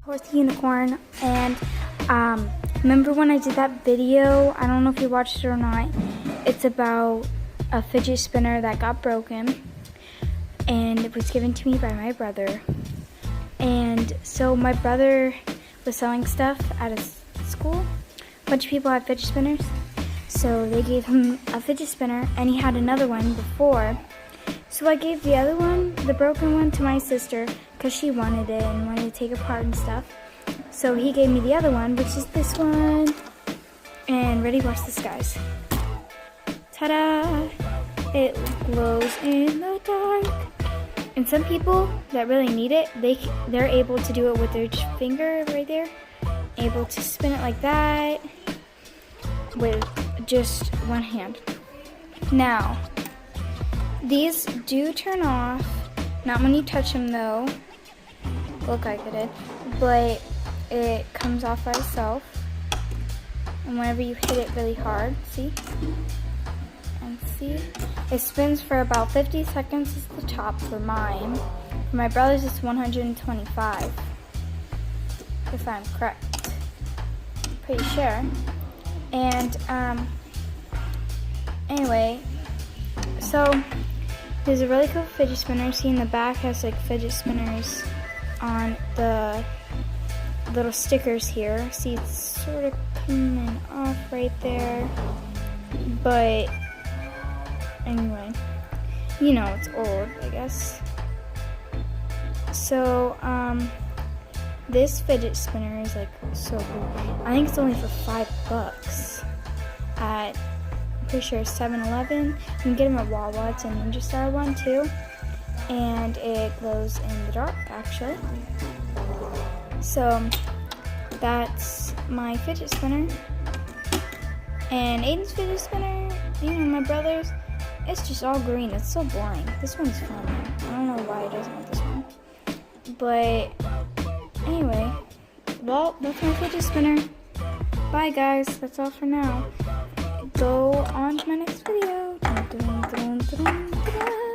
HorsyUnicorn, and remember when I did that video? I don't know if you watched it or not. It's about a fidget spinner that got broken, and it was given to me by my brother. And so my brother was selling stuff at his school. A bunch of people had fidget spinners, so they gave him a fidget spinner, and he had another one before. So I gave the other one, the broken one, to my sister because she wanted it and wanted to take it apart and stuff. So he gave me the other one, which is this one. And ready, watch this, guys. Ta-da! It glows in the dark. And some people that really need it, they're able to do it with their finger right there. Able to spin it like that with just one hand. Now, these do turn off, not when you touch them though, look like it did, but it comes off by itself, and whenever you hit it really hard, see, it spins for about 50 seconds is the top for mine. For my brother's it's 125, if I'm correct, pretty sure. And anyway, so there's a really cool fidget spinner. See, in the back has like fidget spinners on the little stickers here. See, it's sort of coming off right there. But anyway, you know it's old, I guess. So this fidget spinner is like so cool. I think it's only for $5 at, pretty sure, 7-Eleven. You can get them at Wawa. It's a Ninja Star one too, and it glows in the dark actually. So that's my fidget spinner. And Aiden's fidget spinner, you know, my brother's, it's just all green. It's so boring. This one's fun. I don't know why he doesn't want this one. But anyway, well, that's my fidget spinner. Bye guys, that's all for now. Go on to my next video. Dun, dun, dun, dun.